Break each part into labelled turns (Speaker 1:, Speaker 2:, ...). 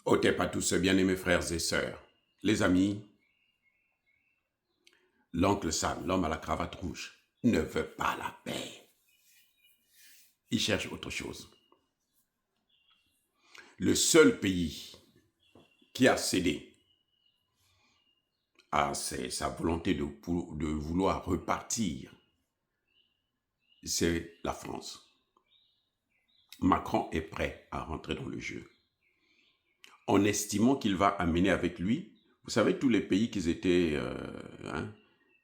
Speaker 1: Ôtez pas tous ces bien-aimés frères et sœurs. Les amis, l'oncle Sam, l'homme à la cravate rouge, ne veut pas la paix. Il cherche autre chose. Le seul pays qui a cédé à sa volonté de vouloir repartir, c'est la France. Macron est prêt à rentrer dans le jeu, en estimant qu'il va amener avec lui, vous savez, tous les pays qui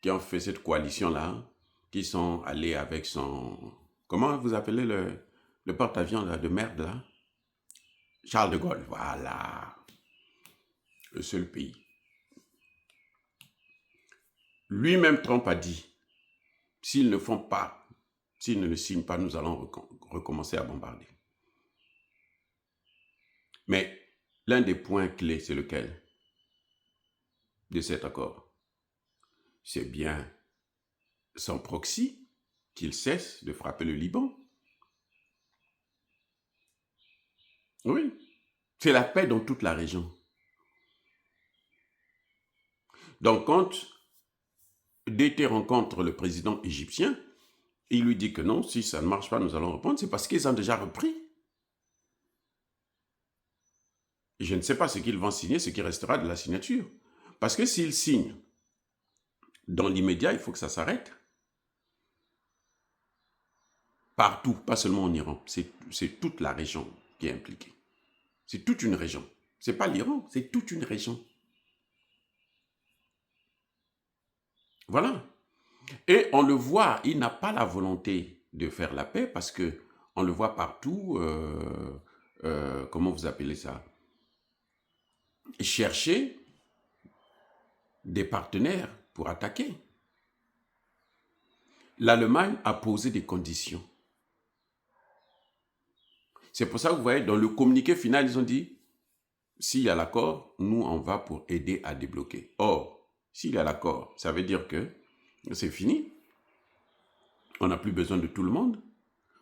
Speaker 1: ont fait cette coalition-là, qui sont allés avec son... Comment vous appelez le porte-avions de merde, là? Charles de Gaulle, voilà. Le seul pays. Lui-même, Trump a dit, s'ils ne le signent pas, nous allons recommencer à bombarder. Mais l'un des points clés, c'est lequel de cet accord? C'est bien son proxy qu'il cesse de frapper le Liban. Oui, c'est la paix dans toute la région. Donc, quand DT rencontre le président égyptien, il lui dit que non, si ça ne marche pas, nous allons reprendre. C'est parce qu'ils ont déjà repris. Et je ne sais pas ce qu'ils vont signer, ce qui restera de la signature. Parce que s'ils signent, dans l'immédiat, il faut que ça s'arrête. Partout, pas seulement en Iran. C'est toute la région qui est impliquée. C'est toute une région. Ce n'est pas l'Iran, c'est toute une région. Voilà. Et on le voit, il n'a pas la volonté de faire la paix parce que on le voit partout, comment vous appelez ça? Chercher des partenaires pour attaquer. L'Allemagne a posé des conditions. C'est pour ça que vous voyez, dans le communiqué final, ils ont dit, s'il y a l'accord, nous, on va pour aider à débloquer. Or, s'il y a l'accord, ça veut dire que c'est fini. On n'a plus besoin de tout le monde.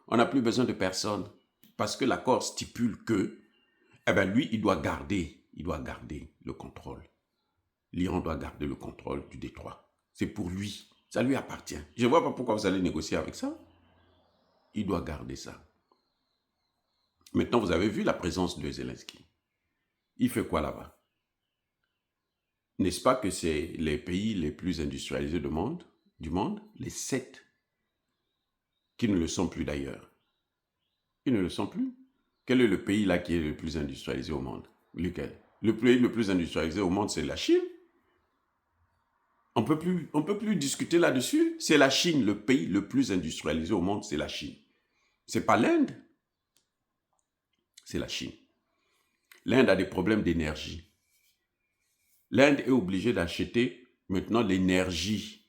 Speaker 1: On n'a plus besoin de personne. Parce que l'accord stipule que, lui, il doit garder le contrôle. L'Iran doit garder le contrôle du détroit. C'est pour lui. Ça lui appartient. Je ne vois pas pourquoi vous allez négocier avec ça. Il doit garder ça. Maintenant, vous avez vu la présence de Zelensky. Il fait quoi là-bas? N'est-ce pas que c'est les pays les plus industrialisés du monde, les 7, qui ne le sont plus d'ailleurs. Ils ne le sont plus. Quel est le pays là qui est le plus industrialisé au monde? Lequel? Le pays le plus industrialisé au monde, c'est la Chine. On peut plus discuter là-dessus. C'est la Chine, le pays le plus industrialisé au monde, c'est la Chine. C'est pas l'Inde. C'est la Chine. L'Inde a des problèmes d'énergie. L'Inde est obligée d'acheter maintenant l'énergie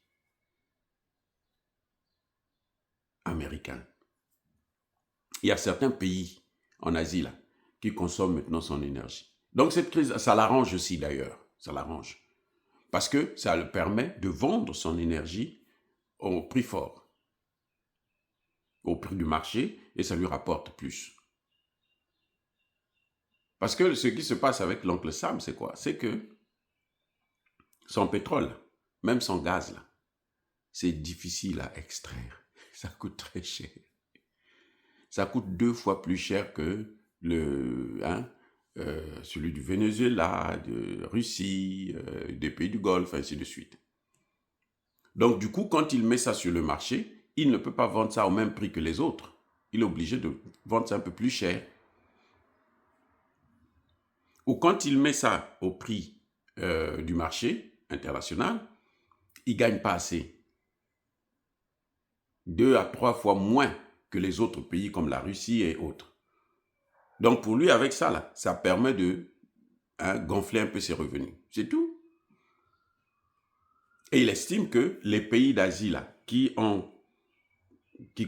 Speaker 1: américaine. Il y a certains pays en Asie là, qui consomment maintenant son énergie. Donc cette crise, ça l'arrange aussi d'ailleurs. Ça l'arrange. Parce que ça le permet de vendre son énergie au prix fort, au prix du marché, et ça lui rapporte plus. Parce que ce qui se passe avec l'oncle Sam, c'est quoi? C'est que son pétrole, même son gaz, là, c'est difficile à extraire. Ça coûte très cher. Ça coûte 2 fois plus cher que celui du Venezuela, de Russie, des pays du Golfe, ainsi de suite. Donc du coup, quand il met ça sur le marché, il ne peut pas vendre ça au même prix que les autres. Il est obligé de vendre ça un peu plus cher. Ou quand il met ça au prix du marché international, il ne gagne pas assez. 2 à 3 fois moins que les autres pays comme la Russie et autres. Donc pour lui, avec ça, là, ça permet de gonfler un peu ses revenus. C'est tout. Et il estime que les pays d'Asie là, qui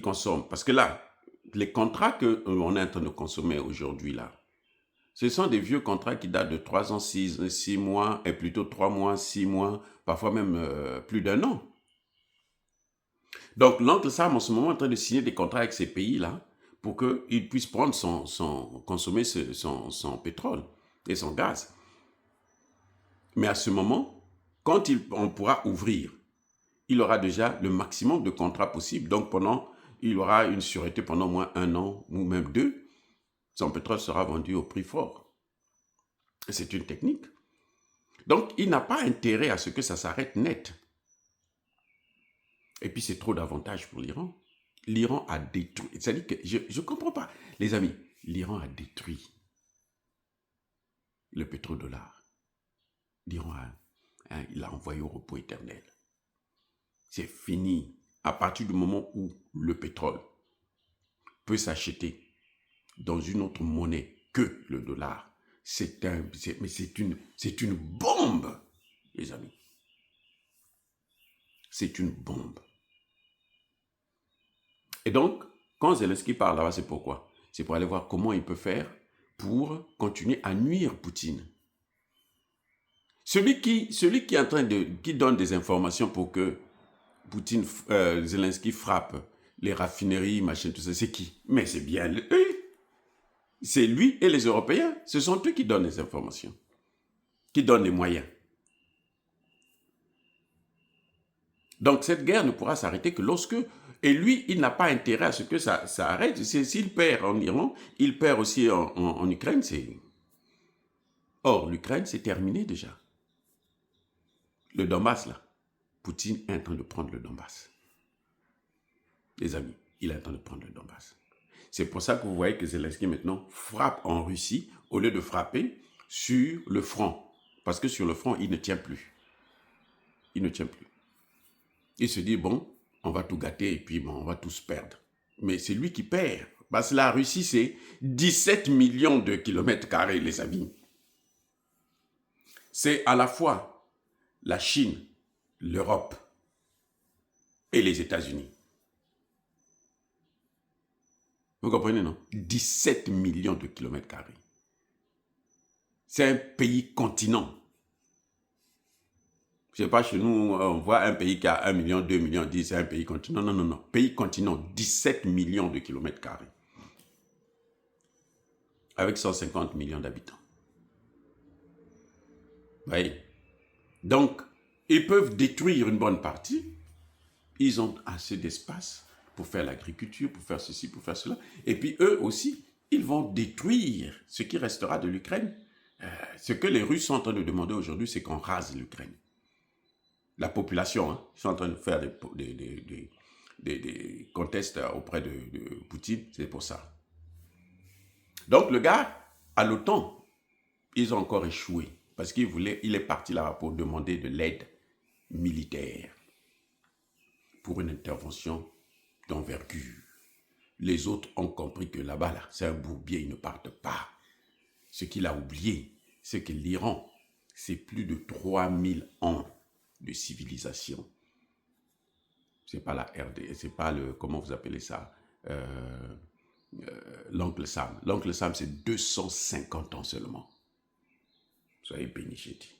Speaker 1: consomment, parce que là, les contrats qu'on est en train de consommer aujourd'hui là, ce sont des vieux contrats qui datent de 3 ans, 6 mois, et plutôt 3 mois, 6 mois, parfois même plus d'1 an. Donc l'oncle Sam en ce moment est en train de signer des contrats avec ces pays-là pour qu'ils puissent prendre consommer son pétrole. et son gaz. Mais à ce moment, quand on pourra ouvrir, il aura déjà le maximum de contrats possibles. Donc, il aura une sûreté pendant au moins 1 an ou même 2. Son pétrole sera vendu au prix fort. C'est une technique. Donc, il n'a pas intérêt à ce que ça s'arrête net. Et puis, c'est trop d'avantages pour l'Iran. L'Iran a détruit. C'est-à-dire que je ne comprends pas. Les amis, l'Iran a détruit le pétrodollar. L'Iran il l'a envoyé au repos éternel. C'est fini. À partir du moment où le pétrole peut s'acheter dans une autre monnaie que le dollar, c'est une bombe, les amis. C'est une bombe. Et donc, quand Zelensky parle là-bas, c'est pourquoi? C'est pour aller voir comment il peut faire pour continuer à nuire Poutine. Celui qui est en train qui donne des informations pour que Zelensky frappe les raffineries, machin, tout ça, c'est qui? Mais c'est bien lui. C'est lui et les Européens. Ce sont eux qui donnent les informations, qui donnent les moyens. Donc cette guerre ne pourra s'arrêter que lorsque... Et lui, il n'a pas intérêt à ce que ça arrête. S'il perd en Iran, il perd aussi en Ukraine. Or, l'Ukraine, c'est terminé déjà. Le Donbass, là, Poutine est en train de prendre le Donbass. Les amis, il est en train de prendre le Donbass. C'est pour ça que vous voyez que Zelensky maintenant frappe en Russie au lieu de frapper sur le front. Parce que sur le front, il ne tient plus. Il ne tient plus. Il se dit, bon, on va tout gâter et puis bon, on va tous perdre. Mais c'est lui qui perd. Parce que la Russie, c'est 17 millions de kilomètres carrés, les amis. C'est à la fois la Chine, l'Europe et les États-Unis. Vous comprenez, non? 17 millions de kilomètres carrés. C'est un pays continent. Je ne sais pas, chez nous, on voit un pays qui a 1 million, 2 millions, 10, c'est un pays continent. Non, non, non. Pays continent, 17 millions de kilomètres carrés. Avec 150 millions d'habitants. Vous voyez? Donc, ils peuvent détruire une bonne partie. Ils ont assez d'espace pour faire l'agriculture, pour faire ceci, pour faire cela. Et puis eux aussi, ils vont détruire ce qui restera de l'Ukraine. Ce que les Russes sont en train de demander aujourd'hui, c'est qu'on rase l'Ukraine. La population, hein, ils sont en train de faire des contests auprès de Poutine, c'est pour ça. Donc le gars, à l'OTAN, ils ont encore échoué. Parce il est parti là pour demander de l'aide militaire pour une intervention d'envergure. Les autres ont compris que là-bas, là, c'est un bourbier, ils ne partent pas. Ce qu'il a oublié, c'est que l'Iran, c'est plus de 3000 ans de civilisation. C'est pas la RD, c'est pas le, comment vous appelez ça, l'oncle Sam. L'oncle Sam, c'est 250 ans seulement. Soyez bénis, j'ai dit.